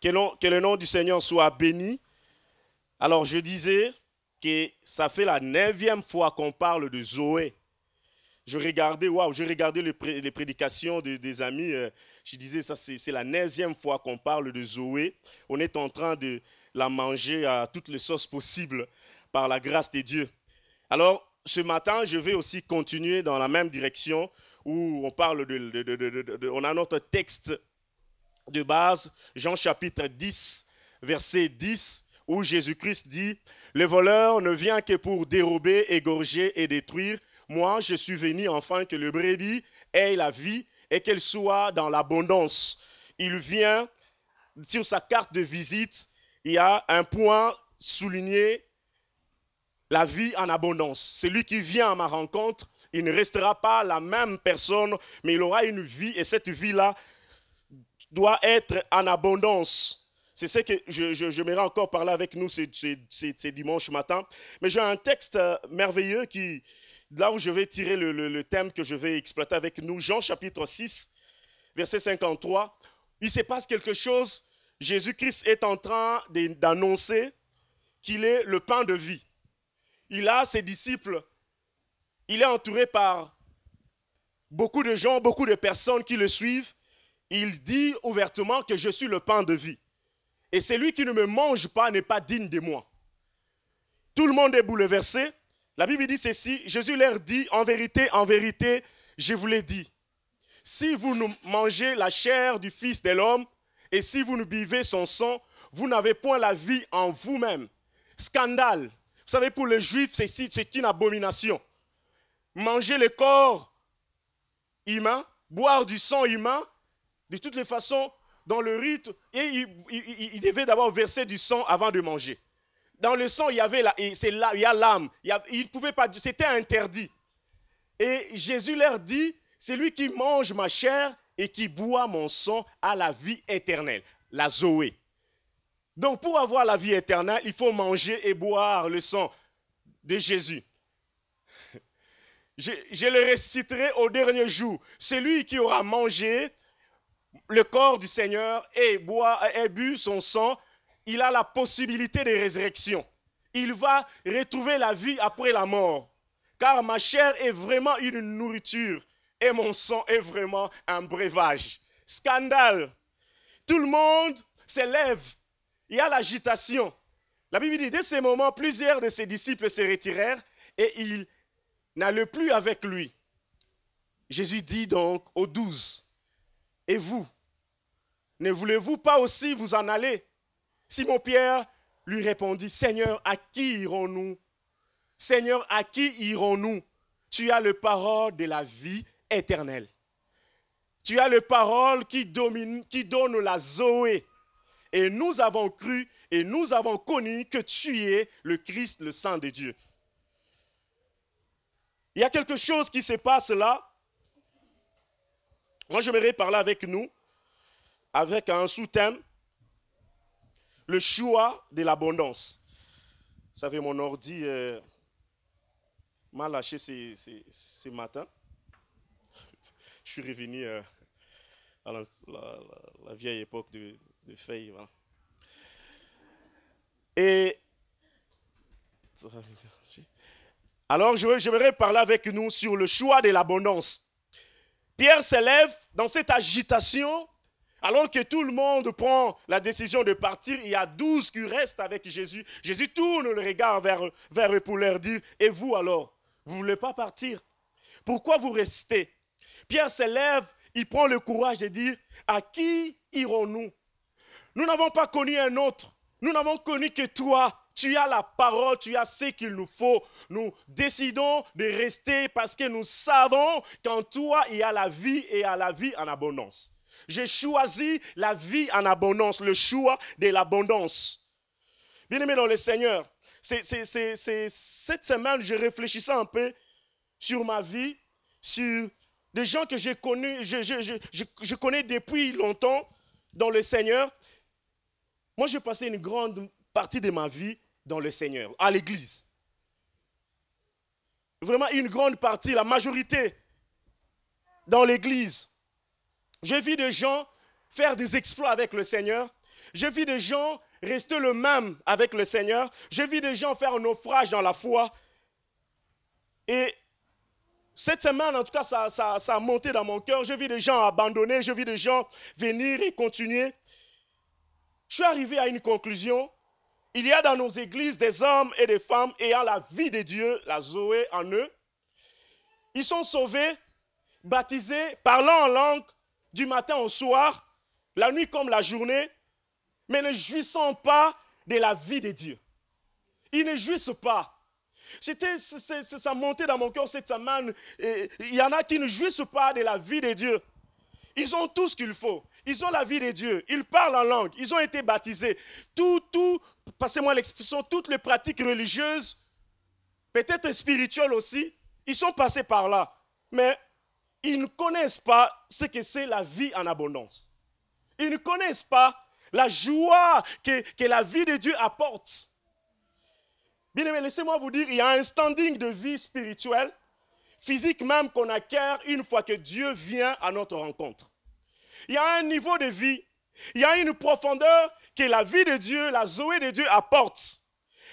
Que le nom du Seigneur soit béni. Alors je disais que ça fait la 9e fois qu'on parle de Zoé. Je regardais les prédications des amis. Je disais, ça c'est la 9e fois qu'on parle de Zoé. On est en train de la manger à toutes les sauces possibles par la grâce de Dieu. Alors ce matin, je vais aussi continuer dans la même direction où on parle on a notre texte de base, Jean chapitre 10, verset 10, où Jésus-Christ dit « Le voleur ne vient que pour dérober, égorger et détruire. Moi, je suis venu afin que le brebis ait la vie et qu'elle soit dans l'abondance. » Il vient, sur sa carte de visite, il y a un point souligné, la vie en abondance. Celui qui vient à ma rencontre, il ne restera pas la même personne, mais il aura une vie et cette vie-là doit être en abondance. C'est ce que j'aimerais encore parler avec nous ces dimanche matin. Mais j'ai un texte merveilleux là où je vais tirer le thème que je vais exploiter avec nous. Jean chapitre 6, verset 53. Il se passe quelque chose. Jésus-Christ est en train d'annoncer qu'il est le pain de vie. Il a ses disciples. Il est entouré par beaucoup de gens, beaucoup de personnes qui le suivent. Il dit ouvertement que je suis le pain de vie. Et celui qui ne me mange pas n'est pas digne de moi. Tout le monde est bouleversé. La Bible dit ceci, Jésus leur dit, en vérité, je vous l'ai dit. Si vous ne mangez la chair du Fils de l'homme et si vous ne buvez son sang, vous n'avez point la vie en vous-même. Scandale. Vous savez, pour les Juifs, c'est une abomination. Manger le corps humain, boire du sang humain, de toutes les façons, dans le rite, et il devait d'abord verser du sang avant de manger. Dans le sang, il y a l'âme. Il pouvait pas, c'était interdit. Et Jésus leur dit, c'est lui qui mange ma chair et qui boit mon sang à la vie éternelle, la Zoé. Donc pour avoir la vie éternelle, il faut manger et boire le sang de Jésus. Je le réciterai au dernier jour. Celui qui aura mangé le corps du Seigneur et bu son sang, il a la possibilité de résurrection. Il va retrouver la vie après la mort. Car ma chair est vraiment une nourriture et mon sang est vraiment un breuvage. Scandale. Tout le monde s'élève. Il y a l'agitation. La Bible dit, dès ce moment, plusieurs de ses disciples se retirèrent et ils n'allaient plus avec lui. Jésus dit donc aux 12, et vous, ne voulez-vous pas aussi vous en aller? Simon-Pierre lui répondit, Seigneur, à qui irons-nous? Seigneur, à qui irons-nous? Tu as le parole de la vie éternelle. Tu as le parole qui donne la Zoé. Et nous avons cru et nous avons connu que tu es le Christ, le Saint de Dieu. Il y a quelque chose qui se passe là. Moi, j'aimerais parler avec nous, avec un sous-thème, le choix de l'abondance. Vous savez, mon ordi m'a lâché ce matin. Je suis revenu à la vieille époque de feuilles. Voilà. Et alors, j'aimerais parler avec nous sur le choix de l'abondance. Pierre s'élève dans cette agitation, alors que tout le monde prend la décision de partir. Il y a 12 qui restent avec Jésus. Jésus tourne le regard vers eux pour leur dire, et vous alors, vous ne voulez pas partir? Pourquoi vous restez? Pierre s'élève, il prend le courage de dire, à qui irons-nous? Nous n'avons pas connu un autre. Nous n'avons connu que toi. Tu as la parole, tu as ce qu'il nous faut. Nous décidons de rester parce que nous savons qu'en toi, il y a la vie et il y a la vie en abondance. J'ai choisi la vie en abondance, le choix de l'abondance. Bien-aimé dans le Seigneur, cette semaine, je réfléchissais un peu sur ma vie, sur des gens que j'ai connus, je connais depuis longtemps dans le Seigneur. Moi, j'ai passé une grande partie de ma vie dans le Seigneur, à l'église. Vraiment une grande partie, la majorité dans l'église. J'ai vu des gens faire des exploits avec le Seigneur. J'ai vu des gens rester le même avec le Seigneur. J'ai vu des gens faire un naufrage dans la foi. Et cette semaine, en tout cas, ça a monté dans mon cœur. J'ai vu des gens abandonner, j'ai vu des gens venir et continuer. Je suis arrivé à une conclusion. Il y a dans nos églises des hommes et des femmes ayant la vie de Dieu, la Zoé en eux. Ils sont sauvés, baptisés, parlant en langue du matin au soir, la nuit comme la journée, mais ne jouissant pas de la vie de Dieu. Ils ne jouissent pas. Ça montait dans mon cœur cette semaine. Il y en a qui ne jouissent pas de la vie de Dieu. Ils ont tout ce qu'il faut. Ils ont la vie de Dieu. Ils parlent en langue. Ils ont été baptisés. Passez-moi l'expression, toutes les pratiques religieuses, peut-être spirituelles aussi, ils sont passés par là. Mais ils ne connaissent pas ce que c'est la vie en abondance. Ils ne connaissent pas la joie que la vie de Dieu apporte. Bien aimé, laissez-moi vous dire, il y a un standing de vie spirituelle, physique même, qu'on acquiert une fois que Dieu vient à notre rencontre. Il y a un niveau de vie, il y a une profondeur que la vie de Dieu, la Zoé de Dieu apporte.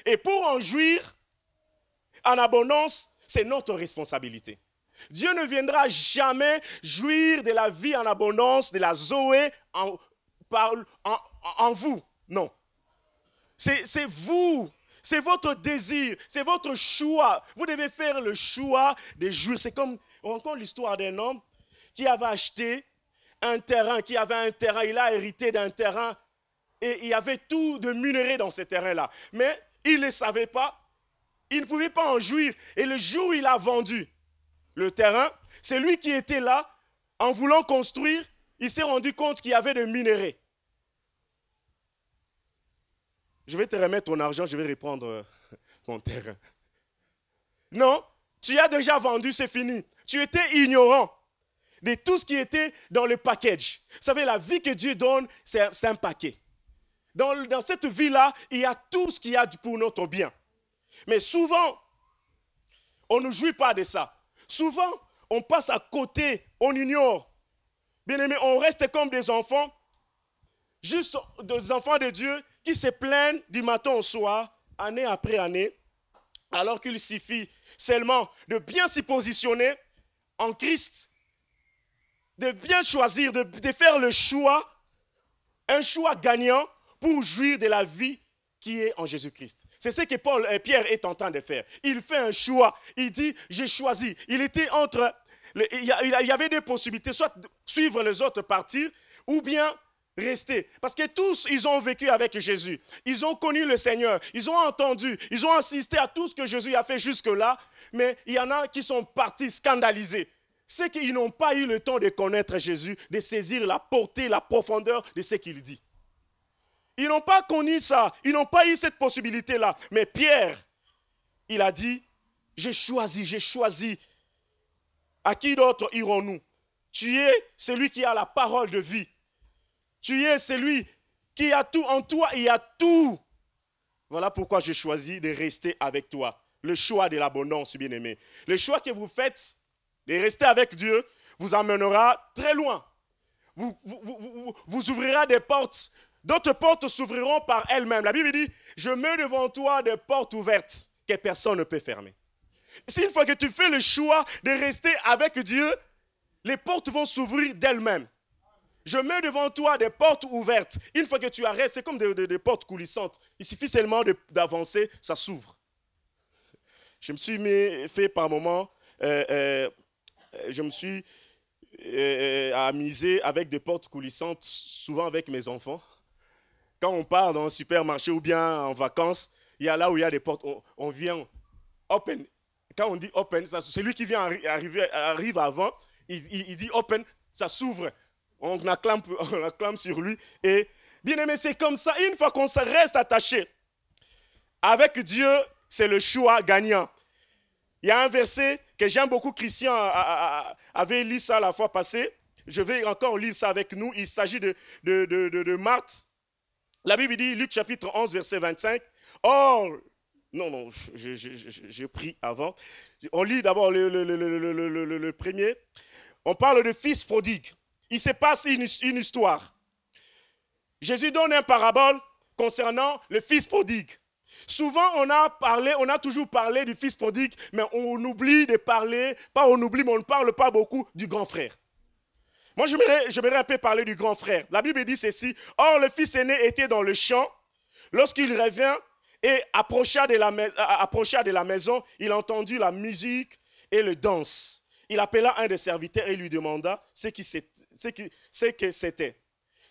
Et pour en jouir en abondance, c'est notre responsabilité. Dieu ne viendra jamais jouir de la vie en abondance, de la Zoé en vous. Non. C'est vous. C'est votre désir. C'est votre choix. Vous devez faire le choix de jouir. C'est comme, on rencontre l'histoire d'un homme qui avait acheté un terrain, il a hérité d'un terrain et il y avait tout de minerai dans ce terrain-là. Mais il ne le savait pas. Il ne pouvait pas en jouir. Et le jour où il a vendu le terrain, c'est lui qui était là, en voulant construire, il s'est rendu compte qu'il y avait de minerais. Je vais te remettre ton argent, je vais reprendre ton terrain. Non, tu as déjà vendu, c'est fini. Tu étais ignorant de tout ce qui était dans le package. Vous savez, la vie que Dieu donne, c'est un paquet. Dans cette vie-là, il y a tout ce qu'il y a pour notre bien. Mais souvent, on ne jouit pas de ça. Souvent, on passe à côté, on ignore. Bien aimé, on reste comme des enfants, juste des enfants de Dieu qui se plaignent du matin au soir, année après année, alors qu'il suffit seulement de bien s'y positionner en Christ, de bien choisir, de faire le choix, un choix gagnant pour jouir de la vie qui est en Jésus-Christ. C'est ce que Pierre est en train de faire. Il fait un choix. Il dit, j'ai choisi. Il était entre... Il y avait des possibilités, soit suivre les autres, partir, ou bien rester. Parce que tous, ils ont vécu avec Jésus. Ils ont connu le Seigneur. Ils ont entendu. Ils ont assisté à tout ce que Jésus a fait jusque-là. Mais il y en a qui sont partis scandalisés. C'est qu'ils n'ont pas eu le temps de connaître Jésus, de saisir la portée, la profondeur de ce qu'il dit. Ils n'ont pas connu ça. Ils n'ont pas eu cette possibilité-là. Mais Pierre, il a dit, j'ai choisi. À qui d'autre irons-nous? Tu es celui qui a la parole de vie. Tu es celui qui a tout. En toi, il y a tout. Voilà pourquoi j'ai choisi de rester avec toi. Le choix de l'abondance, bien-aimé. Le choix que vous faites de rester avec Dieu vous emmènera très loin. Vous ouvrirez des portes. D'autres portes s'ouvriront par elles-mêmes. La Bible dit, je mets devant toi des portes ouvertes que personne ne peut fermer. Si une fois que tu fais le choix de rester avec Dieu, les portes vont s'ouvrir d'elles-mêmes. Je mets devant toi des portes ouvertes. Une fois que tu arrêtes, c'est comme des portes coulissantes. Il suffit seulement d'avancer, ça s'ouvre. Je me suis fait par moment, je me suis amusé avec des portes coulissantes, souvent avec mes enfants. Quand on part dans un supermarché ou bien en vacances, il y a là où il y a des portes, on vient open. Quand on dit open, celui qui vient arrive avant, il dit open, ça s'ouvre. On acclame sur lui. Et bien aimé, c'est comme ça. Une fois qu'on se reste attaché avec Dieu, c'est le choix gagnant. Il y a un verset que j'aime beaucoup, Christian avait lu ça la fois passée. Je vais encore lire ça avec nous. Il s'agit de Marthe. La Bible dit, Luc chapitre 11, verset 25. Or, non, j'ai pris avant. On lit d'abord le premier. On parle de fils prodigue. Il se passe une histoire. Jésus donne une parabole concernant le fils prodigue. Souvent, on a toujours parlé du fils prodigue, mais on oublie de parler, pas on oublie, mais on ne parle pas beaucoup du grand frère. Moi, j'aimerais un peu parler du grand frère. La Bible dit ceci: or, le fils aîné était dans le champ. Lorsqu'il revint et approcha de la maison, il entendit la musique et le danse. Il appela un des serviteurs et lui demanda ce que c'était.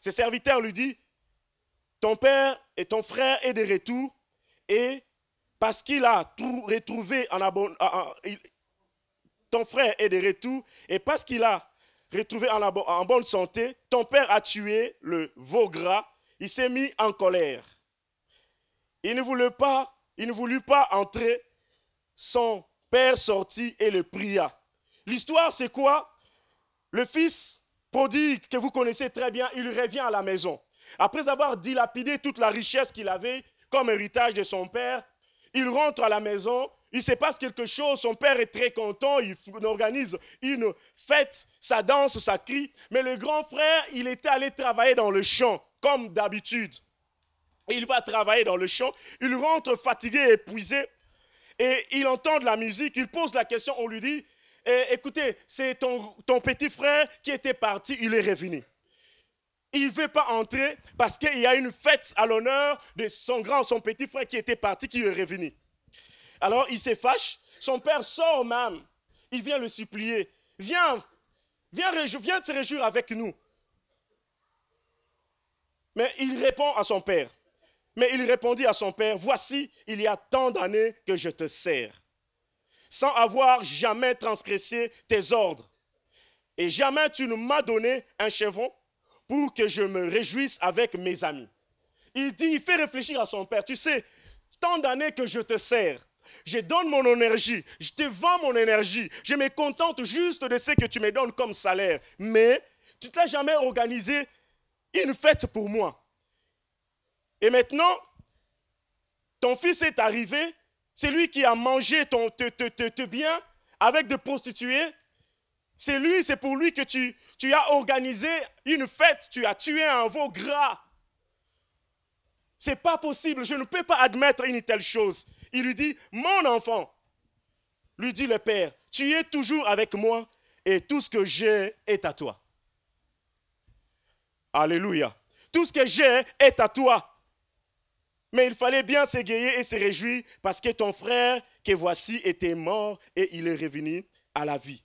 Ce serviteur lui dit: ton père et ton frère est de retour, et parce qu'il a retrouvé ton frère est de retour, et parce qu'il a retrouvé en bonne santé, ton père a tué le veau gras. Il s'est mis en colère. Il ne voulut pas entrer. Son père sortit et le pria. L'histoire, c'est quoi? Le fils prodigue, que vous connaissez très bien, il revient à la maison. Après avoir dilapidé toute la richesse qu'il avait comme héritage de son père, il rentre à la maison, il se passe quelque chose, son père est très content, il organise une fête, ça danse, ça crie, mais le grand frère, il était allé travailler dans le champ, comme d'habitude. Il va travailler dans le champ, il rentre fatigué, épuisé, et il entend de la musique, il pose la question, on lui dit: écoutez, c'est ton petit frère qui était parti, il est revenu. Il ne veut pas entrer parce qu'il y a une fête à l'honneur de son petit frère qui était parti, qui est revenu. Alors il se fâche, son père sort même, il vient le supplier: viens te réjouir avec nous. Mais il répond à son père. Mais il répondit à son père: voici, il y a tant d'années que je te sers, sans avoir jamais transgressé tes ordres. Et jamais tu ne m'as donné un chevron pour que je me réjouisse avec mes amis. Il fait réfléchir à son père: tu sais, tant d'années que je te sers, je donne mon énergie, je te vends mon énergie, je me contente juste de ce que tu me donnes comme salaire, mais tu ne t'as jamais organisé une fête pour moi. Et maintenant, ton fils est arrivé, c'est lui qui a mangé tes biens avec des prostituées. C'est pour lui que tu as organisé une fête, tu as tué un veau gras. C'est pas possible, je ne peux pas admettre une telle chose. Il lui dit: mon enfant, lui dit le père, tu es toujours avec moi et tout ce que j'ai est à toi. Alléluia. Tout ce que j'ai est à toi. Mais il fallait bien s'égayer et se réjouir parce que ton frère, que voici, était mort et il est revenu à la vie.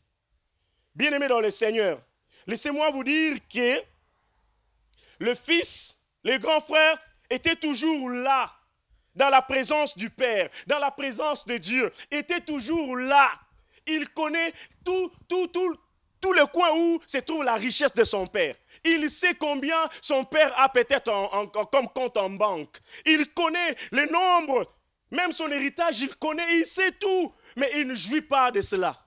Bien-aimés dans le Seigneur, laissez-moi vous dire que le fils, le grand frère, était toujours là, dans la présence du Père, dans la présence de Dieu, était toujours là. Il connaît tout le coin où se trouve la richesse de son Père. Il sait combien son Père a peut-être comme compte en banque. Il connaît le nombre, même son héritage, il connaît, il sait tout, mais il ne jouit pas de cela.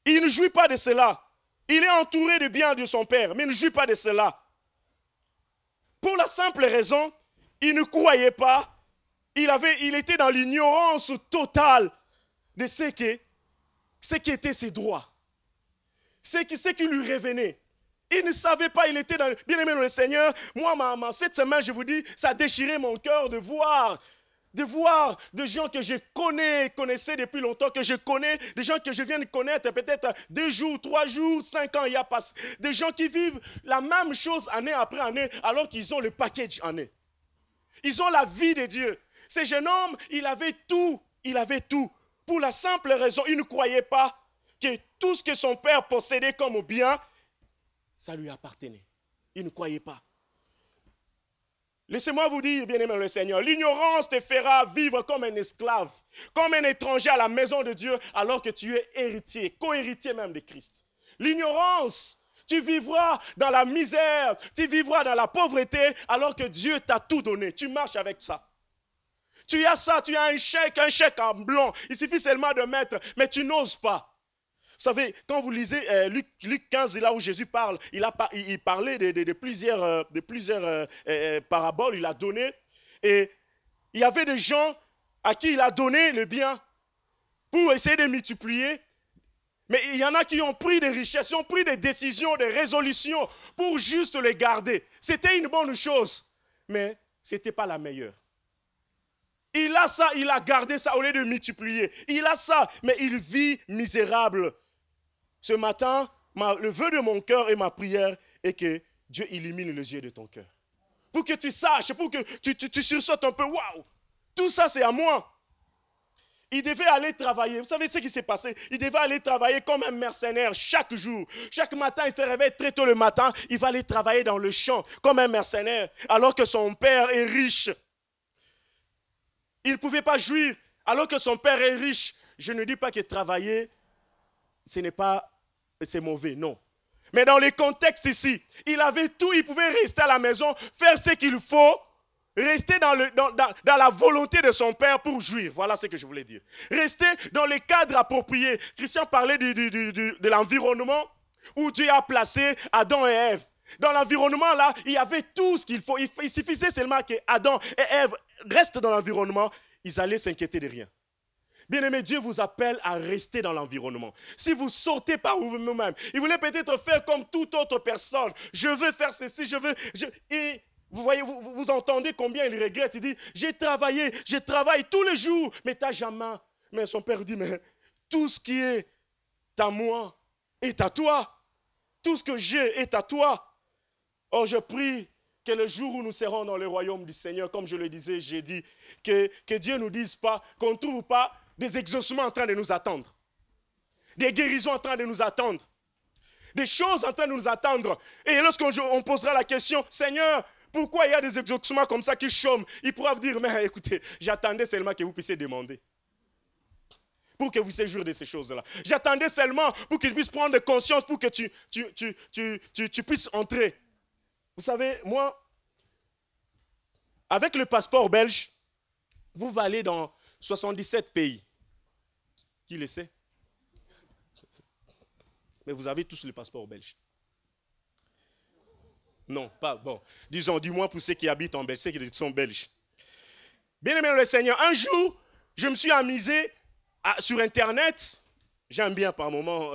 Il ne jouit pas de cela. Il est entouré de biens de son Père, mais il ne jouit pas de cela. Pour la simple raison, il ne croyait pas, il était dans l'ignorance totale de ce qui était ses droits, ce qui lui revenait. Il ne savait pas, il était dans... Bien-aimé dans le Seigneur, moi, cette semaine, je vous dis, ça a déchiré mon cœur de voir des gens que je connaissais depuis longtemps, que je connais, des gens que je viens de connaître peut-être 2 jours, 3 jours, 5 ans, il y a passé. Des gens qui vivent la même chose année après année, alors qu'ils ont le package année. Ils ont la vie de Dieu. Ce jeune homme, il avait tout. Pour la simple raison, il ne croyait pas que tout ce que son père possédait comme bien, ça lui appartenait. Il ne croyait pas. Laissez-moi vous dire, bien-aimé le Seigneur, l'ignorance te fera vivre comme un esclave, comme un étranger à la maison de Dieu, alors que tu es héritier, co-héritier même de Christ. L'ignorance, tu vivras dans la misère, tu vivras dans la pauvreté, alors que Dieu t'a tout donné. Tu marches avec ça. Tu as ça, tu as un chèque en blanc. Il suffit seulement de mettre, mais tu n'oses pas. Vous savez, quand vous lisez Luc 15, là où Jésus parle, il parlait de plusieurs paraboles, il a donné. Et il y avait des gens à qui il a donné le bien pour essayer de multiplier. Mais il y en a qui ont pris des richesses, ont pris des décisions, des résolutions pour juste les garder. C'était une bonne chose, mais ce n'était pas la meilleure. Il a ça, il a gardé ça au lieu de multiplier. Il a ça, mais il vit misérable. Ce matin, le vœu de mon cœur et ma prière est que Dieu illumine les yeux de ton cœur. Pour que tu saches, pour que tu sursautes un peu. Waouh! Tout ça, c'est à moi. Il devait aller travailler. Vous savez ce qui s'est passé? Il devait aller travailler comme un mercenaire chaque jour. Chaque matin, il se réveille très tôt le matin. Il va aller travailler dans le champ comme un mercenaire. Alors que son père est riche. Il ne pouvait pas jouir alors que son père est riche. Je ne dis pas que travailler, c'est mauvais, non. Mais dans les contextes ici, il avait tout. Il pouvait rester à la maison, faire ce qu'il faut. Rester dans la volonté de son père pour jouir. Voilà ce que je voulais dire. Rester dans les cadres appropriés. Christian parlait de l'environnement où Dieu a placé Adam et Ève. Dans l'environnement là, il y avait tout ce qu'il faut. Il suffisait seulement que Adam et Ève restent dans l'environnement. Ils allaient s'inquiéter de rien. Bien-aimé, Dieu vous appelle à rester dans l'environnement. Si vous sortez par vous-même, il voulait peut-être faire comme toute autre personne. Je veux faire ceci, et vous voyez, vous entendez combien il regrette. Il dit, je travaille tous les jours, mais t'as jamais. Mais son père dit, mais tout ce qui est à moi est à toi. Tout ce que j'ai est à toi. Oh, je prie que le jour où nous serons dans le royaume du Seigneur, comme je le disais, j'ai dit, que Dieu ne nous dise pas, qu'on ne trouve pas des exaucements en train de nous attendre. Des guérisons en train de nous attendre. Des choses en train de nous attendre. Et lorsqu'on posera la question, Seigneur, pourquoi il y a des exaucements comme ça qui chôment? Il pourra vous dire, mais écoutez, j'attendais seulement que vous puissiez demander. Pour que vous puissiez jouir de ces choses-là. J'attendais seulement pour qu'il puisse prendre conscience, pour que tu puisses entrer. Vous savez, moi, avec le passeport belge, vous allez dans 77 pays. Qui le sait? Mais vous avez tous le passeport belge. Non, pas bon. Disons, du moins pour ceux qui habitent en Belgique, ceux qui sont belges. Bien aimé le Seigneur, un jour, je me suis amusé sur Internet. J'aime bien par moment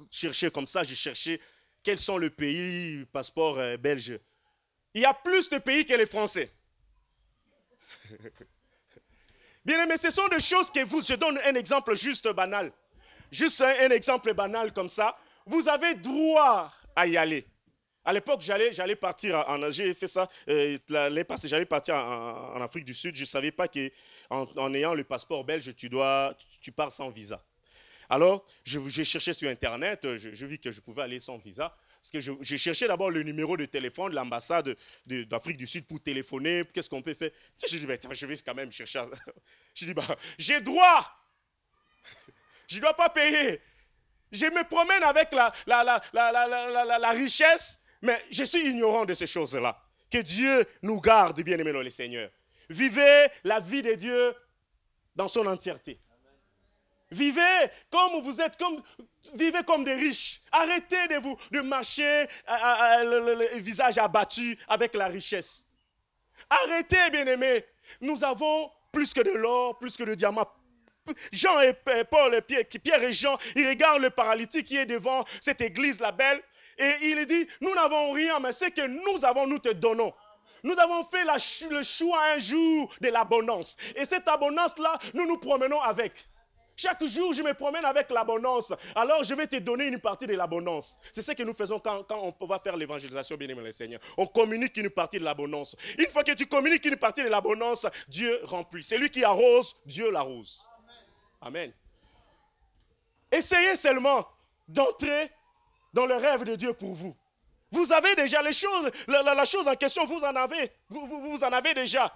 chercher comme ça. J'ai cherché quels sont les pays, passeport belge. Il y a plus de pays que les Français. Bien aimé, ce sont des choses que je donne un exemple juste banal. Juste un exemple banal comme ça. Vous avez droit à y aller. À l'époque, j'allais partir j'ai fait ça l'année passée, j'allais partir en Afrique du Sud. Je ne savais pas qu'en ayant le passeport belge, tu pars sans visa. Alors, j'ai cherché sur Internet, je vis que je pouvais aller sans visa. Parce que j'ai cherché d'abord le numéro de téléphone de l'ambassade d'Afrique du Sud pour téléphoner. Qu'est-ce qu'on peut faire? Tu sais, je dis, je vais quand même chercher. Je dis, j'ai droit. Je ne dois pas payer. Je me promène avec la richesse. Mais je suis ignorant de ces choses-là. Que Dieu nous garde, bien-aimés dans le Seigneur. Vivez la vie de Dieu dans son entièreté. Vivez comme vous êtes, vivez comme des riches. Arrêtez de marcher le visage abattu avec la richesse. Arrêtez, bien-aimés. Nous avons plus que de l'or, plus que de diamants. Jean et Paul, Pierre et Jean, ils regardent le paralytique qui est devant cette église, la belle. Et il dit, nous n'avons rien, mais ce que nous avons, nous te donnons. Nous avons fait le choix un jour de l'abondance. Et cette abondance-là, nous nous promenons avec. Chaque jour, je me promène avec l'abondance. Alors, je vais te donner une partie de l'abondance. C'est ce que nous faisons quand on va faire l'évangélisation, bien-aimé le Seigneur. On communique une partie de l'abondance. Une fois que tu communiques une partie de l'abondance, Dieu remplit. C'est lui qui arrose, Dieu l'arrose. Amen. Essayez seulement d'entrer dans le rêve de Dieu pour vous. Vous avez déjà les choses, la chose en question, vous en avez. Vous en avez déjà.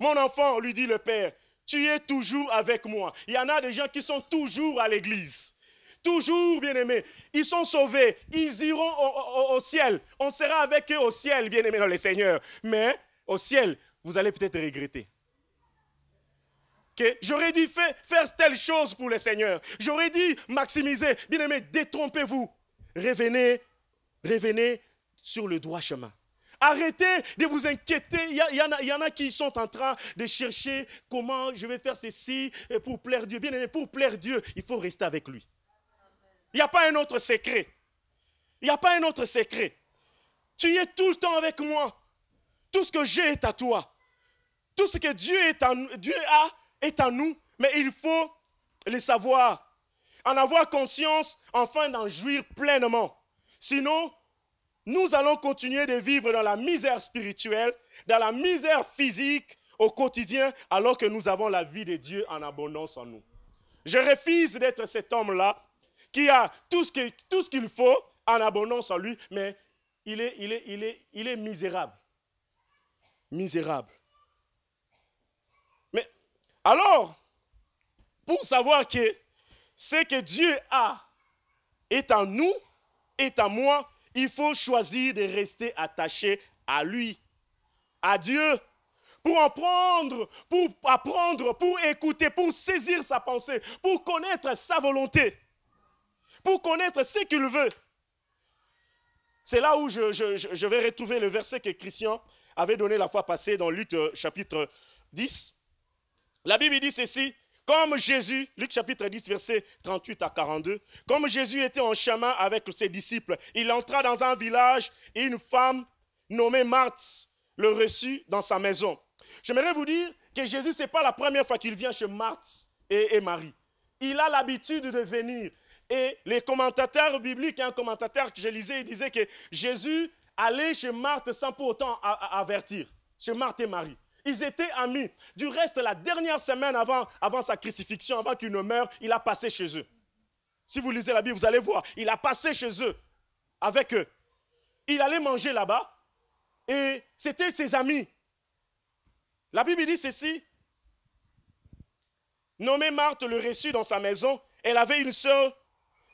Mon enfant, lui dit le Père, tu es toujours avec moi. Il y en a des gens qui sont toujours à l'église. Toujours, bien-aimés. Ils sont sauvés. Ils iront au ciel. On sera avec eux au ciel, bien-aimés dans le Seigneur. Mais au ciel, vous allez peut-être regretter. Que j'aurais dû faire telle chose pour le Seigneur. J'aurais dû maximiser. Bien-aimés, détrompez-vous. Revenez sur le droit chemin. Arrêtez de vous inquiéter. Il y en a qui sont en train de chercher comment je vais faire ceci pour plaire Dieu. Bien aimé, pour plaire Dieu, il faut rester avec lui. Il n'y a pas un autre secret. Il n'y a pas un autre secret. Tu es tout le temps avec moi. Tout ce que j'ai est à toi. Tout ce que Dieu a est à nous. Mais il faut le savoir. En avoir conscience, afin d'en jouir pleinement. Sinon, nous allons continuer de vivre dans la misère spirituelle, dans la misère physique au quotidien, alors que nous avons la vie de Dieu en abondance en nous. Je refuse d'être cet homme-là qui a tout ce qu'il faut en abondance en lui, mais il est misérable. Misérable. Mais alors, pour savoir que ce que Dieu a est en nous, est en moi, il faut choisir de rester attaché à lui, à Dieu, pour apprendre, pour écouter, pour saisir sa pensée, pour connaître sa volonté, pour connaître ce qu'il veut. C'est là où je vais retrouver le verset que Christian avait donné la fois passée dans Luc chapitre 10. La Bible dit ceci, comme Jésus, Luc chapitre 10, verset 38 à 42, comme Jésus était en chemin avec ses disciples, il entra dans un village et une femme nommée Marthe le reçut dans sa maison. J'aimerais vous dire que Jésus, ce n'est pas la première fois qu'il vient chez Marthe et Marie. Il a l'habitude de venir. Et les commentateurs bibliques, un commentateur que je lisais, il disait que Jésus allait chez Marthe sans pour autant avertir, chez Marthe et Marie. Ils étaient amis. Du reste, la dernière semaine avant sa crucifixion, avant qu'il ne meure, il a passé chez eux. Si vous lisez la Bible, vous allez voir. Il a passé chez eux, avec eux. Il allait manger là-bas et c'était ses amis. La Bible dit ceci. Nommée Marthe le reçut dans sa maison. Elle avait une sœur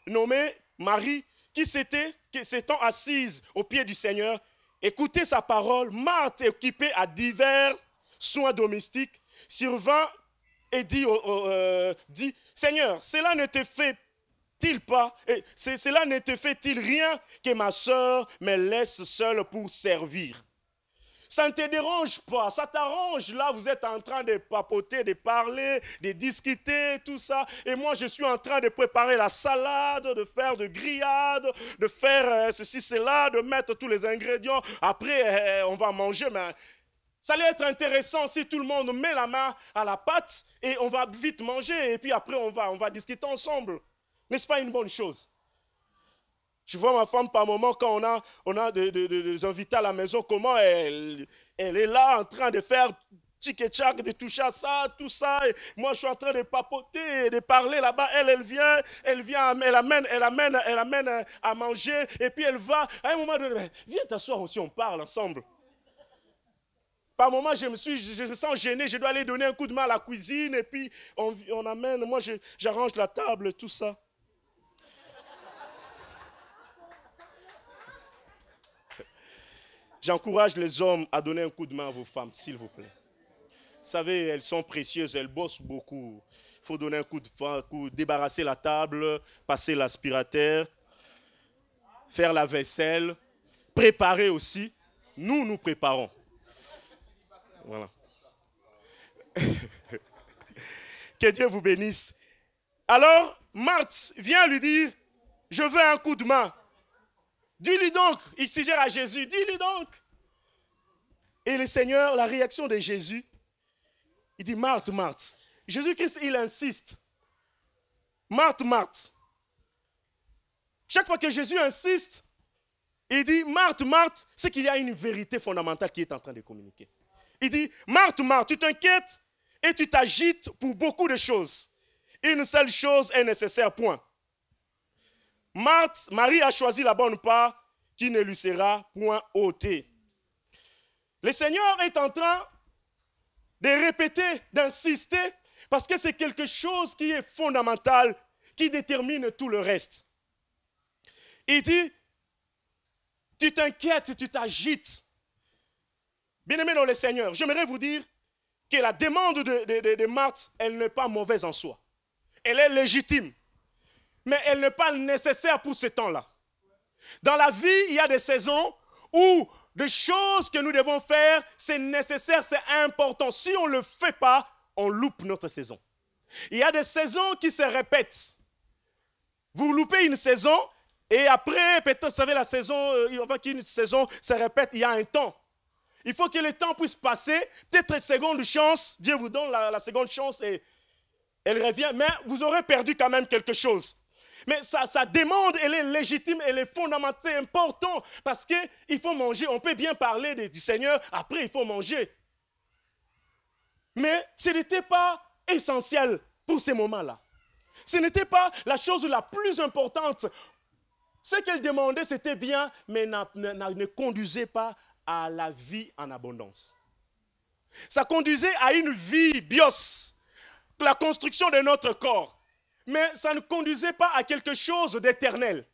nommée Marie qui s'étant assise au pied du Seigneur, écoutait sa parole. Marthe, occupée à divers soins domestiques, survint et dit, Seigneur, cela ne te fait-il pas, cela ne te fait-il rien que ma sœur me laisse seule pour servir? Ça ne te dérange pas, ça t'arrange. Là, vous êtes en train de papoter, de parler, de discuter, tout ça. Et moi, je suis en train de préparer la salade, de faire de grillades, de faire ceci, cela, de mettre tous les ingrédients. Après, on va manger, mais ça allait être intéressant si tout le monde met la main à la pâte et on va vite manger. Et puis après, on va discuter ensemble. N'est-ce pas une bonne chose? Je vois ma femme par moment quand on a des invités à la maison, comment elle est là en train de faire tchik-tchak, de toucher à ça, tout ça. Et moi, je suis en train de papoter, de parler là-bas. Elle vient, elle amène à manger. Et puis elle va, à un moment donné, viens t'asseoir aussi, on parle ensemble. Par moment, je me sens gêné, je dois aller donner un coup de main à la cuisine. Et puis on amène, moi j'arrange la table, tout ça. J'encourage les hommes à donner un coup de main à vos femmes, s'il vous plaît. Vous savez, elles sont précieuses, elles bossent beaucoup. Il faut donner un coup de débarrasser la table, passer l'aspirateur, faire la vaisselle, préparer aussi. Nous préparons. Voilà. Que Dieu vous bénisse. Alors, Marthe vient lui dire, je veux un coup de main. Dis-lui donc, il suggère à Jésus, dis-lui donc. Et le Seigneur, la réaction de Jésus, il dit, Marthe, Marthe. Jésus-Christ, il insiste. Marthe, Marthe. Chaque fois que Jésus insiste, il dit, Marthe, Marthe, c'est qu'il y a une vérité fondamentale qui est en train de communiquer. Il dit, Marthe, Marthe, tu t'inquiètes et tu t'agites pour beaucoup de choses. Une seule chose est nécessaire, point. Marie a choisi la bonne part qui ne lui sera point ôtée. Le Seigneur est en train de répéter, d'insister, parce que c'est quelque chose qui est fondamental, qui détermine tout le reste. Il dit, tu t'inquiètes, tu t'agites. Bien-aimés dans le Seigneur, j'aimerais vous dire que la demande de Marthe, elle n'est pas mauvaise en soi. Elle est légitime. Mais elle n'est pas nécessaire pour ce temps-là. Dans la vie, il y a des saisons où des choses que nous devons faire, c'est nécessaire, c'est important. Si on ne le fait pas, on loupe notre saison. Il y a des saisons qui se répètent. Vous loupez une saison et après, peut-être, vous savez, la saison, avant qu'une saison se répète, il y a un temps. Il faut que le temps puisse passer. Peut-être une seconde chance, Dieu vous donne la seconde chance et elle revient. Mais vous aurez perdu quand même quelque chose. Mais sa demande, elle est légitime, elle est fondamentale, c'est important parce qu'il faut manger. On peut bien parler du Seigneur, après il faut manger. Mais ce n'était pas essentiel pour ces moments-là. Ce n'était pas la chose la plus importante. Ce qu'elle demandait, c'était bien, mais ne conduisait pas à la vie en abondance. Ça conduisait à une vie bios, la construction de notre corps. Mais ça ne conduisait pas à quelque chose d'éternel.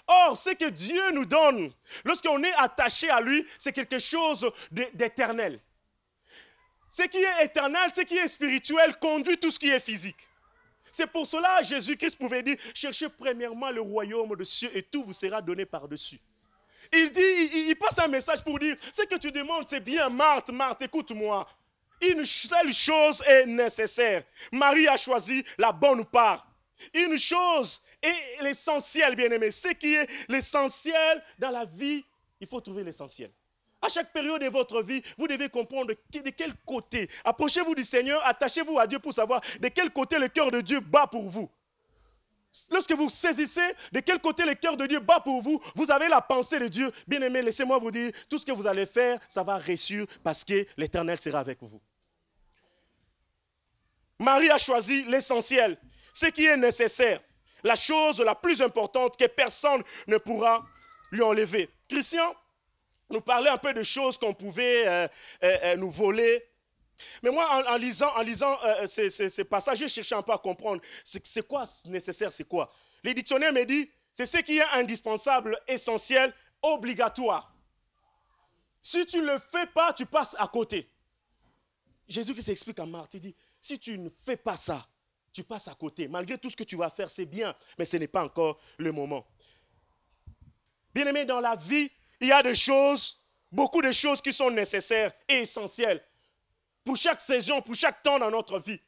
Or, ce que Dieu nous donne, lorsqu'on est attaché à lui, c'est quelque chose d'éternel. Ce qui est éternel, ce qui est spirituel, conduit tout ce qui est physique. C'est pour cela que Jésus-Christ pouvait dire, cherchez premièrement le royaume de cieux et tout vous sera donné par-dessus. Il passe un message pour dire, ce que tu demandes, c'est bien, Marthe, Marthe, écoute-moi. Une seule chose est nécessaire. Marie a choisi la bonne part. Une chose est l'essentiel, bien-aimé. Ce qui est l'essentiel dans la vie, il faut trouver l'essentiel. À chaque période de votre vie, vous devez comprendre de quel côté. Approchez-vous du Seigneur, attachez-vous à Dieu pour savoir de quel côté le cœur de Dieu bat pour vous. Lorsque vous saisissez de quel côté le cœur de Dieu bat pour vous, vous avez la pensée de Dieu. Bien-aimé, laissez-moi vous dire, tout ce que vous allez faire, ça va réussir parce que l'Éternel sera avec vous. Marie a choisi l'essentiel, ce qui est nécessaire, la chose la plus importante que personne ne pourra lui enlever. Christian nous parlait un peu de choses qu'on pouvait nous voler. Mais moi, en lisant ces passages, j'ai cherché un peu à comprendre c'est quoi nécessaire, c'est quoi. Les dictionnaires me disent, c'est ce qui est indispensable, essentiel, obligatoire. Si tu ne le fais pas, tu passes à côté. Jésus qui s'explique à Marthe, il dit, si tu ne fais pas ça, tu passes à côté. Malgré tout ce que tu vas faire, c'est bien, mais ce n'est pas encore le moment. Bien-aimé, dans la vie, il y a des choses, beaucoup de choses qui sont nécessaires et essentielles pour chaque saison, pour chaque temps dans notre vie.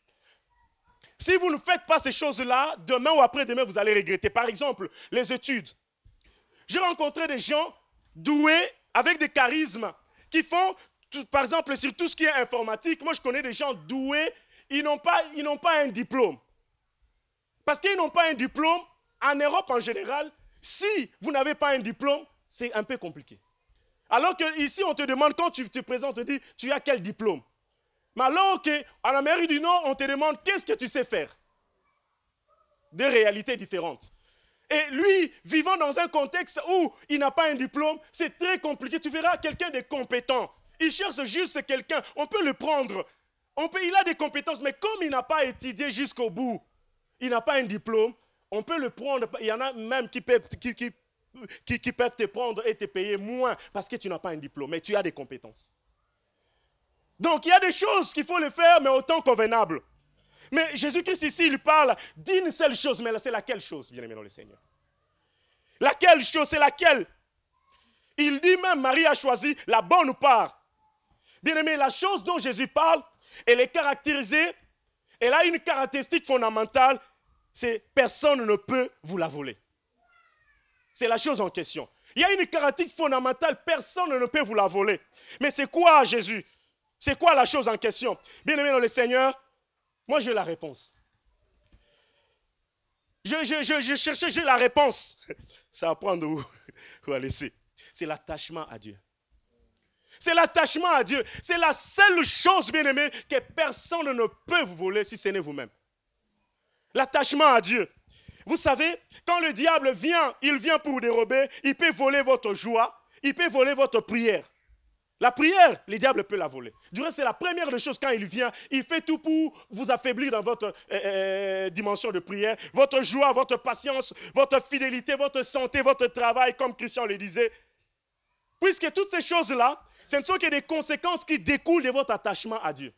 Si vous ne faites pas ces choses-là, demain ou après-demain, vous allez regretter. Par exemple, les études. J'ai rencontré des gens doués, avec des charismes, qui font, par exemple, sur tout ce qui est informatique. Moi, je connais des gens doués, ils n'ont pas un diplôme. Parce qu'ils n'ont pas un diplôme, en Europe en général, si vous n'avez pas un diplôme, c'est un peu compliqué. Alors qu'ici, on te demande, quand tu te présentes, on te dit, tu as quel diplôme? Mais alors qu'en Amérique du Nord, on te demande, qu'est-ce que tu sais faire? Des réalités différentes. Et lui, vivant dans un contexte où il n'a pas un diplôme, c'est très compliqué. Tu verras quelqu'un de compétent. Il cherche juste quelqu'un, on peut le prendre. Il a des compétences, mais comme il n'a pas étudié jusqu'au bout, il n'a pas un diplôme, on peut le prendre. Il y en a même qui peuvent te prendre et te payer moins parce que tu n'as pas un diplôme, mais tu as des compétences. Donc, il y a des choses qu'il faut le faire, mais autant convenable. Mais Jésus-Christ ici, il parle d'une seule chose, mais c'est laquelle chose, bien-aimé dans le Seigneur? Laquelle chose, c'est laquelle? Il dit même, Marie a choisi la bonne part. Bien-aimé, la chose dont Jésus parle, elle est caractérisée, elle a une caractéristique fondamentale, c'est personne ne peut vous la voler. C'est la chose en question. Il y a une caractéristique fondamentale, personne ne peut vous la voler. Mais c'est quoi Jésus? C'est quoi la chose en question? Bien-aimé dans le Seigneur, moi j'ai la réponse. Je cherchais, j'ai la réponse. Ça va prendre où à laisser. C'est l'attachement à Dieu. C'est l'attachement à Dieu. C'est la seule chose, bien-aimé, que personne ne peut vous voler si ce n'est vous-même. L'attachement à Dieu. Vous savez, quand le diable vient, il vient pour dérober, il peut voler votre joie, il peut voler votre prière. La prière, le diable peut la voler. Du reste, c'est la première des choses quand il vient. Il fait tout pour vous affaiblir dans votre dimension de prière. Votre joie, votre patience, votre fidélité, votre santé, votre travail, comme Christian le disait. Puisque toutes ces choses-là, ce ne sont que des conséquences qui découlent de votre attachement à Dieu.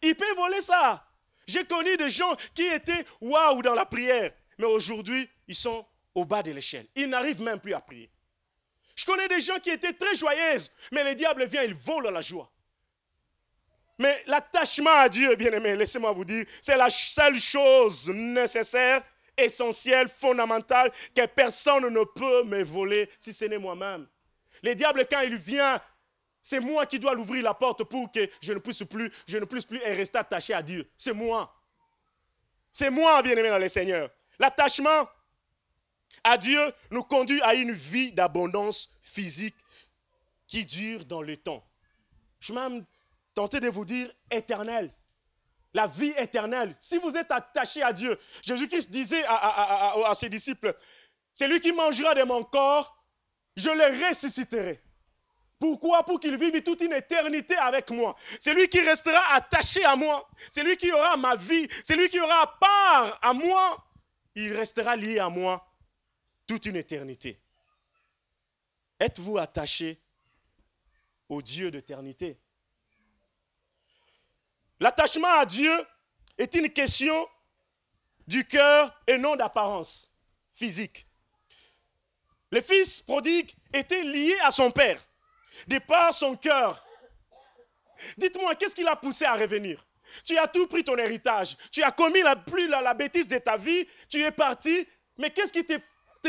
Il peut voler ça. J'ai connu des gens qui étaient waouh dans la prière. Mais aujourd'hui, ils sont au bas de l'échelle. Ils n'arrivent même plus à prier. Je connais des gens qui étaient très joyeuses, mais le diable vient, il vole la joie. Mais l'attachement à Dieu, bien-aimé, laissez-moi vous dire, c'est la seule chose nécessaire essentielle, fondamentale, que personne ne peut me voler si ce n'est moi-même. Le diable, quand il vient, c'est moi qui dois l'ouvrir la porte pour que je ne puisse plus rester attaché à Dieu. C'est moi. C'est moi, bien-aimé dans le Seigneur. L'attachement à Dieu nous conduit à une vie d'abondance physique qui dure dans le temps. Je suis même tenté de vous dire éternelle. La vie éternelle. Si vous êtes attaché à Dieu, Jésus-Christ disait à ses disciples, c'est lui qui mangera de mon corps, je le ressusciterai. Pourquoi? Pour qu'il vive toute une éternité avec moi. C'est lui qui restera attaché à moi. C'est lui qui aura ma vie. C'est lui qui aura part à moi. Il restera lié à moi toute une éternité. Êtes-vous attaché au Dieu d'éternité? L'attachement à Dieu est une question du cœur et non d'apparence physique. Le fils prodigue était lié à son père, de par son cœur. Dites-moi, qu'est-ce qui l'a poussé à revenir? Tu as tout pris ton héritage, tu as commis la bêtise de ta vie, tu es parti, mais qu'est-ce qui te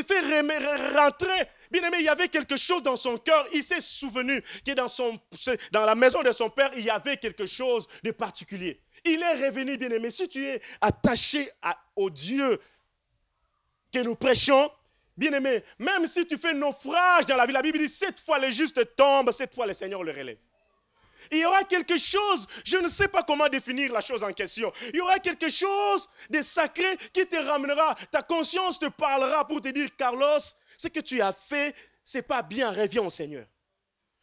fait rentrer? Bien aimé, il y avait quelque chose dans son cœur, il s'est souvenu que dans la maison de son père, il y avait quelque chose de particulier. Il est revenu, bien aimé. Si tu es attaché au Dieu que nous prêchons, bien aimé, même si tu fais naufrage dans la vie, la Bible dit 7 fois le juste tombe, 7 fois le Seigneur le relève. Il y aura quelque chose, je ne sais pas comment définir la chose en question. Il y aura quelque chose de sacré qui te ramènera. Ta conscience te parlera pour te dire, Carlos, ce que tu as fait, ce n'est pas bien, reviens au Seigneur.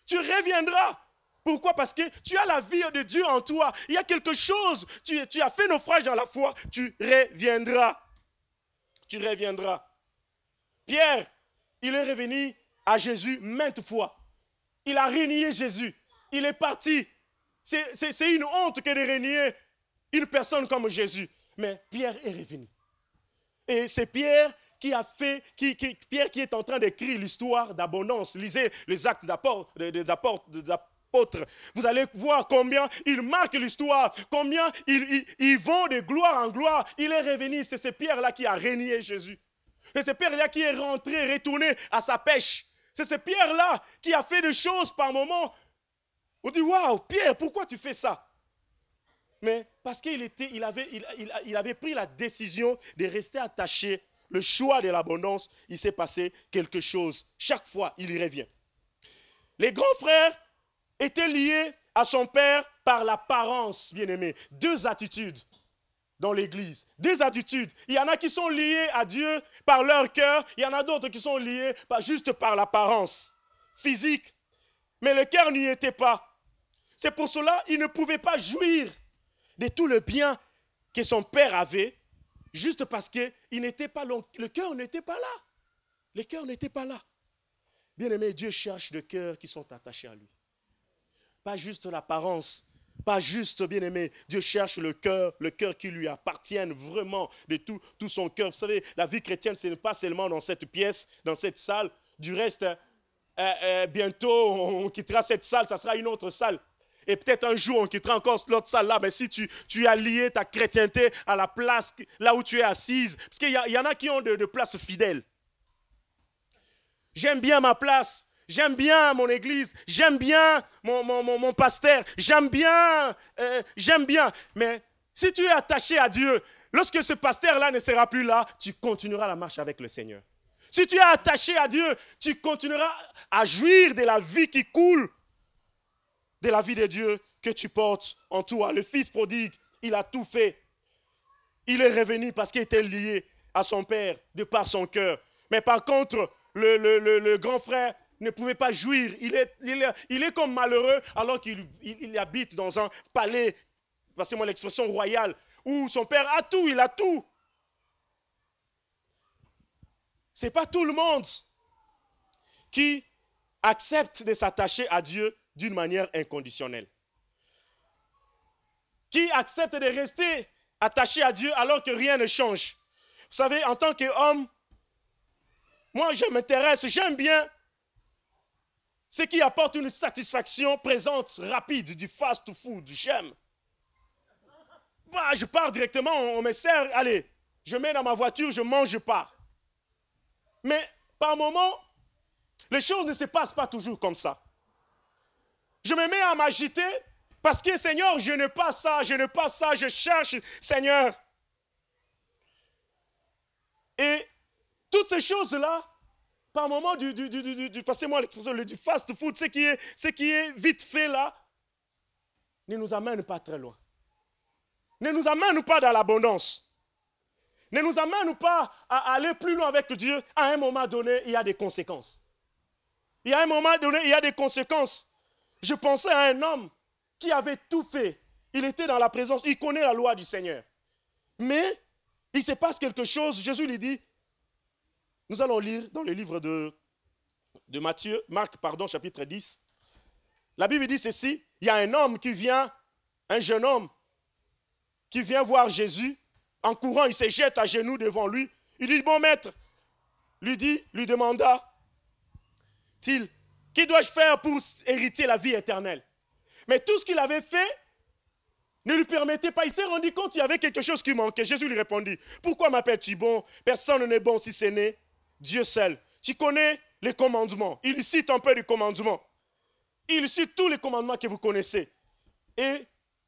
Tu reviendras. Pourquoi? Parce que tu as la vie de Dieu en toi. Il y a quelque chose, tu as fait naufrage dans la foi, tu reviendras. Tu reviendras. Pierre, il est revenu à Jésus maintes fois. Il a renié Jésus. Il est parti. C'est une honte que de renier une personne comme Jésus. Mais Pierre est revenu. Et c'est Pierre qui Pierre qui est en train d'écrire l'histoire d'abondance. Lisez les actes des apôtres. Vous allez voir combien il marque l'histoire, combien ils vont de gloire en gloire. Il est revenu. C'est ce Pierre-là qui a renié Jésus. C'est ce Pierre-là qui est rentré, retourné à sa pêche. C'est ce Pierre-là qui a fait des choses par moments. On dit, waouh, Pierre, pourquoi tu fais ça? Mais parce qu'il avait pris la décision de rester attaché, le choix de l'abondance, il s'est passé quelque chose. Chaque fois, il y revient. Les grands frères étaient liés à son père par l'apparence, bien-aimé. 2 attitudes dans l'église. 2 attitudes. Il y en a qui sont liés à Dieu par leur cœur. Il y en a d'autres qui sont liés juste par l'apparence physique. Mais le cœur n'y était pas. C'est pour cela qu'il ne pouvait pas jouir de tout le bien que son père avait, juste parce que le cœur n'était pas là. Le cœur n'était pas là. Bien aimé, Dieu cherche des cœurs qui sont attachés à lui. Pas juste l'apparence, pas juste, bien aimé. Dieu cherche le cœur qui lui appartienne vraiment de tout son cœur. Vous savez, la vie chrétienne, ce n'est pas seulement dans cette pièce, dans cette salle. Du reste, bientôt, on quittera cette salle, ça sera une autre salle. Et peut-être un jour, on quittera encore l'autre salle là. Mais si tu as lié ta chrétienté à la place là où tu es assise. Parce qu'il y en a qui ont de places fidèles. J'aime bien ma place. J'aime bien mon église. J'aime bien mon pasteur. J'aime bien. Mais si tu es attaché à Dieu, lorsque ce pasteur-là ne sera plus là, tu continueras la marche avec le Seigneur. Si tu es attaché à Dieu, tu continueras à jouir de la vie qui coule. De la vie de Dieu que tu portes en toi. Le fils prodigue, il a tout fait. Il est revenu parce qu'il était lié à son père de par son cœur. Mais par contre, le grand frère ne pouvait pas jouir. Il est comme malheureux alors qu'il habite dans un palais, passez-moi l'expression royale, où son père a tout, il a tout. Ce n'est pas tout le monde qui accepte de s'attacher à Dieu d'une manière inconditionnelle. Qui accepte de rester attaché à Dieu alors que rien ne change. Vous savez, en tant qu'homme, moi je m'intéresse, j'aime bien ce qui apporte une satisfaction présente, rapide, du fast-food, j'aime. Je pars directement, on me sert, allez, je mets dans ma voiture, je mange, je pars. Mais par moment, les choses ne se passent pas toujours comme ça. Je me mets à m'agiter parce que Seigneur, je n'ai pas ça, je cherche, Seigneur. Et toutes ces choses-là, par moment, passez-moi l'expression, du fast-food, ce qui est vite fait là, ne nous amène pas très loin. Ne nous amène pas dans l'abondance. Ne nous amène pas à aller plus loin avec Dieu. À un moment donné, il y a des conséquences. Il y a un moment donné, il y a des conséquences. Je pensais à un homme qui avait tout fait. Il était dans la présence, il connaît la loi du Seigneur. Mais il se passe quelque chose. Jésus lui dit, nous allons lire dans le livre de Marc, chapitre 10. La Bible dit ceci, il y a un homme qui vient, un jeune homme, qui vient voir Jésus. En courant, il se jette à genoux devant lui. Il dit, bon maître, lui demanda-t-il, qui dois-je faire pour hériter la vie éternelle? Mais tout ce qu'il avait fait ne lui permettait pas. Il s'est rendu compte qu'il y avait quelque chose qui manquait. Jésus lui répondit, pourquoi m'appelles-tu bon? Personne n'est bon si ce n'est Dieu seul. Tu connais les commandements. Il cite un peu les commandements. Il cite tous les commandements que vous connaissez. Et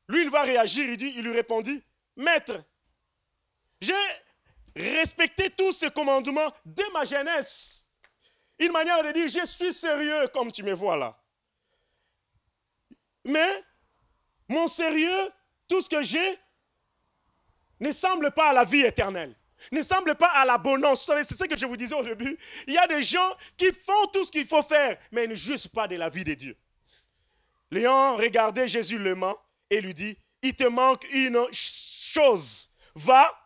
lui, il va réagir. Il lui répondit, maître, j'ai respecté tous ces commandements dès ma jeunesse. Une manière de dire, je suis sérieux comme tu me vois là. Mais mon sérieux, tout ce que j'ai, ne semble pas à la vie éternelle. Ne semble pas à l'abondance. Vous savez, c'est ce que je vous disais au début. Il y a des gens qui font tout ce qu'il faut faire, mais ils ne jouissent pas de la vie de Dieu. Léon regardait Jésus le main et lui dit, il te manque une chose. Va,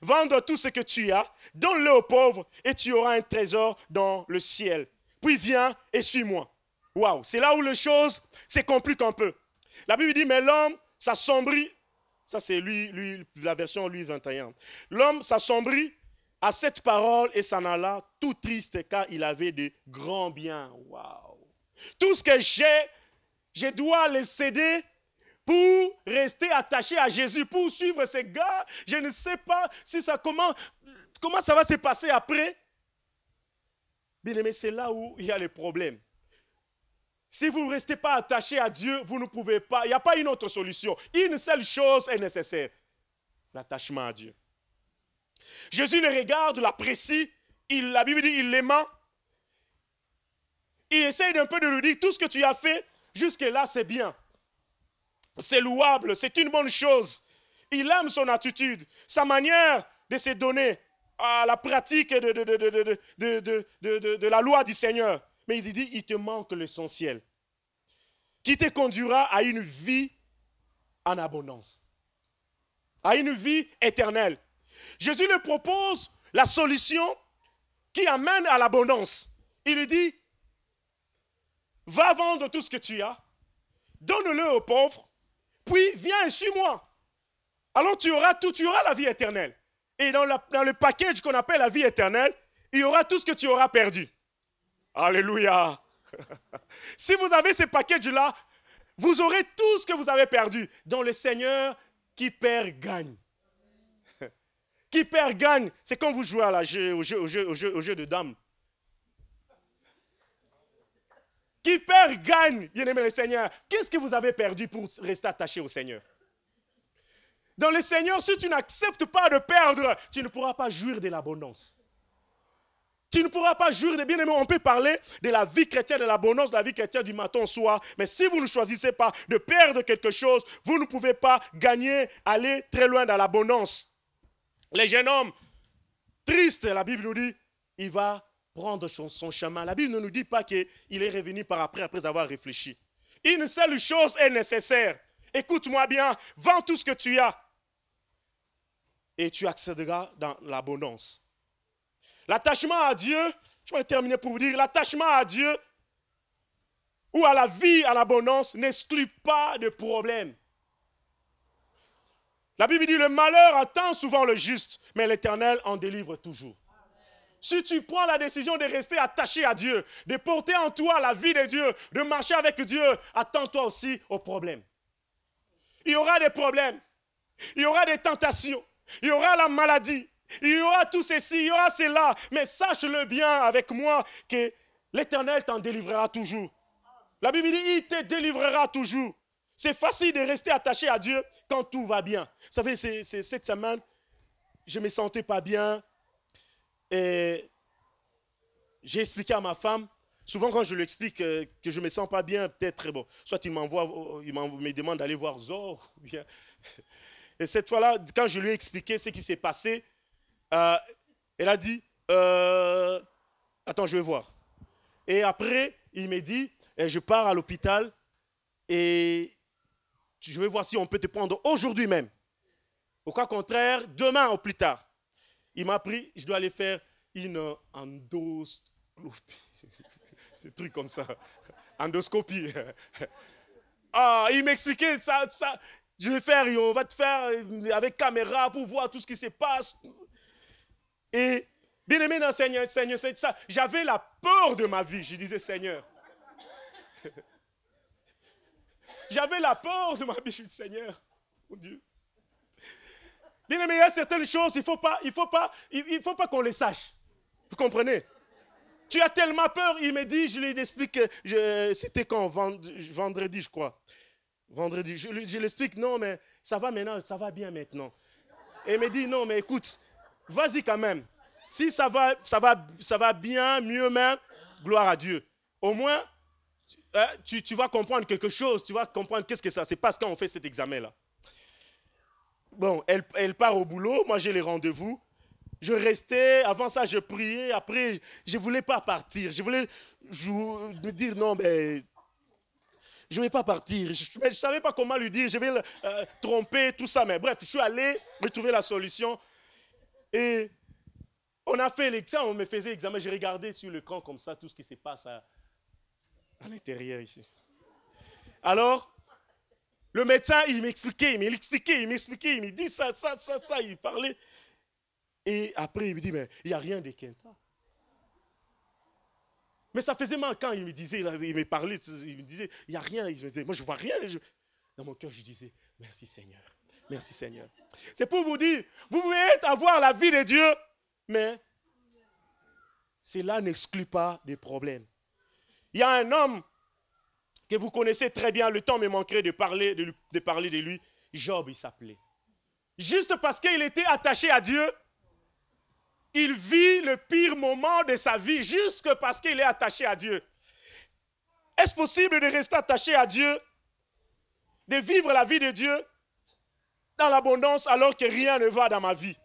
vendre tout ce que tu as, donne-le aux pauvres et tu auras un trésor dans le ciel. Puis viens et suis-moi. Waouh, c'est là où les choses se compliquent un peu. La Bible dit, mais l'homme s'assombrit. Ça, c'est la version Louis 21. L'homme s'assombrit à cette parole et s'en alla tout triste car il avait de grands biens. Waouh. Tout ce que j'ai, je dois le céder pour rester attaché à Jésus, pour suivre ces gars. Je ne sais pas si comment ça va se passer après. Bien aimé, c'est là où il y a les problèmes. Si vous ne restez pas attaché à Dieu, vous ne pouvez pas. Il n'y a pas une autre solution. Une seule chose est nécessaire. L'attachement à Dieu. Jésus le regarde, l'apprécie. La Bible dit, il l'aima. Il essaye un peu de lui dire, tout ce que tu as fait, jusque-là, c'est bien. C'est louable, c'est une bonne chose. Il aime son attitude, sa manière de se donner à la pratique de la loi du Seigneur. Mais il dit, il te manque l'essentiel, qui te conduira à une vie en abondance, à une vie éternelle. Jésus lui propose la solution qui amène à l'abondance. Il lui dit, va vendre tout ce que tu as, donne-le aux pauvres, puis viens et suis-moi. Alors tu auras tout, tu auras la vie éternelle. Et dans le package qu'on appelle la vie éternelle, il y aura tout ce que tu auras perdu. Alléluia. Si vous avez ce package-là, vous aurez tout ce que vous avez perdu. Dans le Seigneur, qui perd, gagne. Qui perd, gagne. C'est comme vous jouez au jeu de dames. Qui perd, gagne. Bien-aimé le Seigneur. Qu'est-ce que vous avez perdu pour rester attaché au Seigneur? Dans le Seigneur, si tu n'acceptes pas de perdre, tu ne pourras pas jouir de l'abondance. Tu ne pourras pas jouir de bien-aimé. On peut parler de la vie chrétienne, de l'abondance, de la vie chrétienne du matin au soir. Mais si vous ne choisissez pas de perdre quelque chose, vous ne pouvez pas gagner, aller très loin dans l'abondance. Les jeunes hommes, tristes, la Bible nous dit, il va prendre son chemin. La Bible ne nous dit pas qu'il est revenu après avoir réfléchi. Une seule chose est nécessaire. Écoute-moi bien, vends tout ce que tu as et tu accéderas dans l'abondance. L'attachement à Dieu, je vais terminer pour vous dire, l'attachement à Dieu ou à la vie, à l'abondance, n'exclut pas de problème. La Bible dit, le malheur attend souvent le juste, mais l'Éternel en délivre toujours. Si tu prends la décision de rester attaché à Dieu, de porter en toi la vie de Dieu, de marcher avec Dieu, attends-toi aussi aux problèmes. Il y aura des problèmes, il y aura des tentations, il y aura la maladie, il y aura tout ceci, il y aura cela. Mais sache-le bien avec moi que l'Éternel t'en délivrera toujours. La Bible dit, il te délivrera toujours. C'est facile de rester attaché à Dieu quand tout va bien. Vous savez, cette semaine, je ne me sentais pas bien. Et j'ai expliqué à ma femme, souvent quand je lui explique que je ne me sens pas bien, peut-être, bon, soit il me demande d'aller voir Zor. Bien. Et cette fois-là, quand je lui ai expliqué ce qui s'est passé, elle a dit, attends, je vais voir. Et après, il m'a dit, je pars à l'hôpital et je vais voir si on peut te prendre aujourd'hui même. Au cas contraire, demain ou plus tard. Il m'a pris, je dois aller faire une endoscopie. C'est un truc comme ça. Endoscopie. Ah, il m'expliquait ça. Je vais faire, on va te faire avec caméra pour voir tout ce qui se passe. Et bien aimé dans Seigneur, ça, j'avais la peur de ma vie. Je disais, Seigneur. J'avais la peur de ma vie. Je dis, Seigneur, mon Dieu. Bien aimé, il y a certaines choses, il ne faut pas qu'on les sache. Vous comprenez? Tu as tellement peur, il me dit, je lui explique, c'était quand? Vendredi, je crois. Vendredi, je lui explique, non, mais ça va maintenant, ça va bien maintenant. Et il me dit, non, mais écoute, vas-y quand même. Si ça va bien, mieux même, gloire à Dieu. Au moins, tu vas comprendre quelque chose, tu vas comprendre qu'est-ce que ça se passe quand on fait cet examen-là. Bon, elle part au boulot, moi j'ai les rendez-vous. Je restais, avant ça je priais, après je ne voulais pas partir. Je voulais me dire non, mais je ne voulais pas partir. Je ne savais pas comment lui dire, je vais le tromper, tout ça. Mais bref, je suis allé retrouver la solution. Et on a fait l'examen, on me faisait l'examen. J'ai regardé sur l'écran comme ça tout ce qui se passe à l'intérieur ici. Alors, le médecin, il m'expliquait, il me dit ça, il parlait. Et après, il me dit, mais il n'y a rien de quinta. Mais ça faisait mal quand il me disait, il me parlait, il me disait, il n'y a rien. Il me disait, moi, je ne vois rien. Dans mon cœur, je disais, merci Seigneur, merci Seigneur. C'est pour vous dire, vous pouvez avoir la vie de Dieu, mais cela n'exclut pas des problèmes. Il y a un homme que vous connaissez très bien, le temps me manquerait de parler de lui. Job, il s'appelait. Juste parce qu'il était attaché à Dieu, il vit le pire moment de sa vie, juste parce qu'il est attaché à Dieu. Est-ce possible de rester attaché à Dieu, de vivre la vie de Dieu dans l'abondance alors que rien ne va dans ma vie?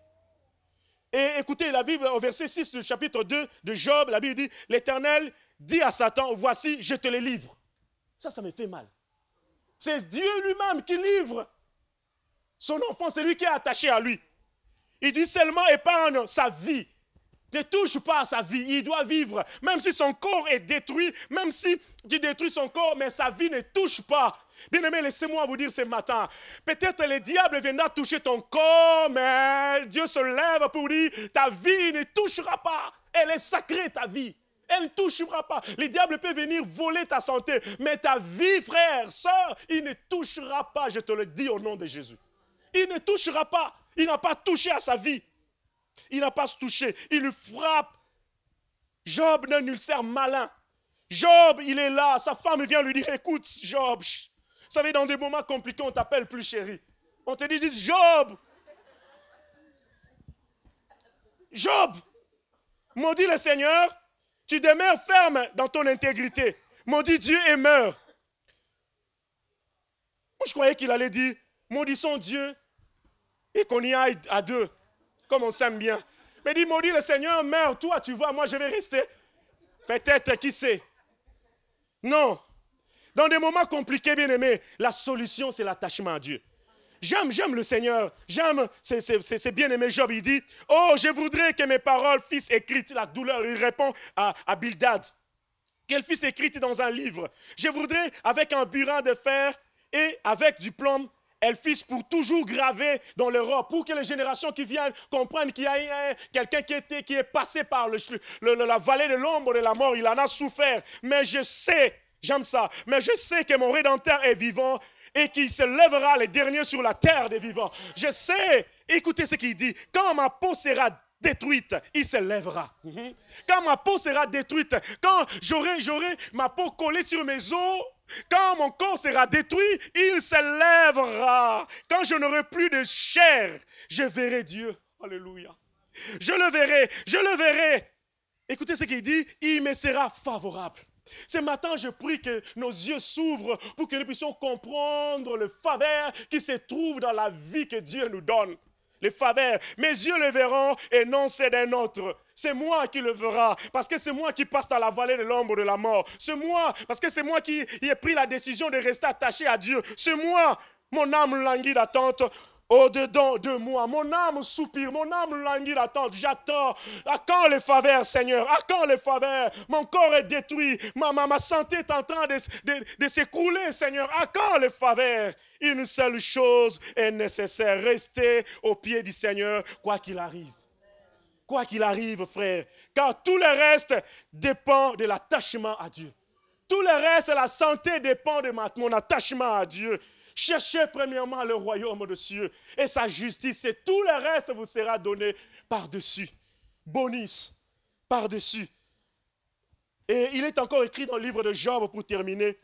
Et écoutez, la Bible, au verset 6 du chapitre 2 de Job, la Bible dit, l'Éternel dit à Satan, voici, je te les livre. Ça me fait mal. C'est Dieu lui-même qui livre son enfant, c'est lui qui est attaché à lui. Il dit seulement épargne sa vie. Ne touche pas à sa vie, il doit vivre. Même si son corps est détruit, même si tu détruis son corps, mais sa vie ne touche pas. Bien-aimé, laissez-moi vous dire ce matin, peut-être le diable viendra toucher ton corps, mais Dieu se lève pour dire, ta vie ne touchera pas. Elle est sacrée, ta vie. Elle ne touchera pas. Le diable peut venir voler ta santé, mais ta vie, frère, soeur, il ne touchera pas, je te le dis au nom de Jésus. Il ne touchera pas. Il n'a pas touché à sa vie. Il n'a pas touché. Il le frappe. Job n'a un ulcère malin. Job, il est là. Sa femme vient lui dire, écoute, Job. Vous savez, dans des moments compliqués, on t'appelle plus chéri. On te dit, Job. Job, maudit le Seigneur, tu demeures ferme dans ton intégrité. Maudit Dieu et meurs. Moi, je croyais qu'il allait dire, maudissons Dieu et qu'on y aille à deux, comme on s'aime bien. Mais dit, maudit le Seigneur, meurs, toi tu vas, moi je vais rester. Peut-être, qui sait. Non. Dans des moments compliqués, bien aimés, la solution c'est l'attachement à Dieu. J'aime le Seigneur, c'est bien aimé Job, il dit, oh je voudrais que mes paroles fussent écrites, la douleur, il répond à Bildad, qu'elles fussent écrites dans un livre. Je voudrais avec un burin de fer et avec du plomb, elles fussent pour toujours gravées dans le roc, pour que les générations qui viennent comprennent qu'il y a quelqu'un qui est passé par la vallée de l'ombre de la mort, il en a souffert, mais je sais, j'aime ça, mais je sais que mon Rédempteur est vivant. et qu'il se lèvera les derniers sur la terre des vivants. Je sais, écoutez ce qu'il dit, quand ma peau sera détruite, il se lèvera. Quand ma peau sera détruite, quand j'aurai ma peau collée sur mes os, quand mon corps sera détruit, il se lèvera. Quand je n'aurai plus de chair, je verrai Dieu. Alléluia. Je le verrai. Écoutez ce qu'il dit, il me sera favorable. Ce matin, je prie que nos yeux s'ouvrent pour que nous puissions comprendre le faveur qui se trouve dans la vie que Dieu nous donne. Les faveurs, mes yeux le verront et non c'est d'un autre. C'est moi qui le verra, parce que c'est moi qui passe dans la vallée de l'ombre de la mort. C'est moi, parce que c'est moi qui ai pris la décision de rester attaché à Dieu. C'est moi, mon âme languit d'attente au-dedans de moi. Mon âme soupire, mon âme languit d'attente. J'attends. À quand les faveurs, Seigneur? À quand les faveurs? Mon corps est détruit. Ma santé est en train de s'écrouler, Seigneur. À quand les faveurs? Une seule chose est nécessaire. Rester au pied du Seigneur, quoi qu'il arrive. Quoi qu'il arrive, frère. Car tout le reste dépend de l'attachement à Dieu. Tout le reste, la santé dépend de mon attachement à Dieu. Cherchez premièrement le royaume de Dieu et sa justice, et tout le reste vous sera donné par-dessus. Bonus, par-dessus. Et il est encore écrit dans le livre de Job, pour terminer,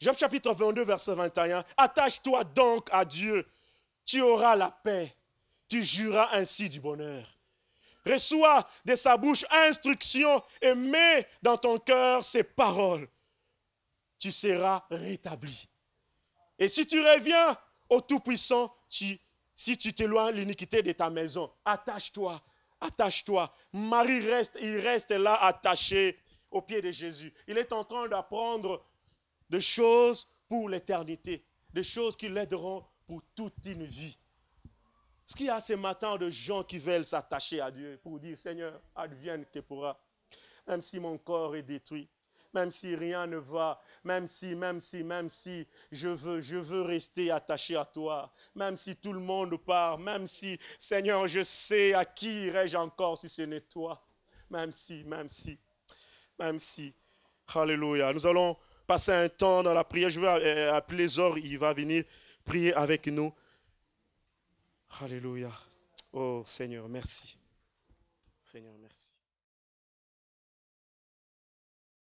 Job chapitre 22, verset 21. Attache-toi donc à Dieu, tu auras la paix, tu jureras ainsi du bonheur. Reçois de sa bouche instruction et mets dans ton cœur ses paroles. Tu seras rétabli. Et si tu reviens au Tout-Puissant, si tu t'éloignes l'iniquité de ta maison, attache-toi, attache-toi. Marie il reste là attaché au pied de Jésus. Il est en train d'apprendre des choses pour l'éternité, des choses qui l'aideront pour toute une vie. Est-ce qu'il y a ce matin de gens qui veulent s'attacher à Dieu pour dire, Seigneur, advienne que pourra, même si mon corps est détruit, même si rien ne va, même si je veux rester attaché à toi, même si tout le monde part, même si, Seigneur, je sais à qui irai-je encore si ce n'est toi, même si. Alléluia. Nous allons passer un temps dans la prière. Je vais appeler Zor, il va venir prier avec nous. Alléluia. Oh Seigneur, merci. Seigneur, merci.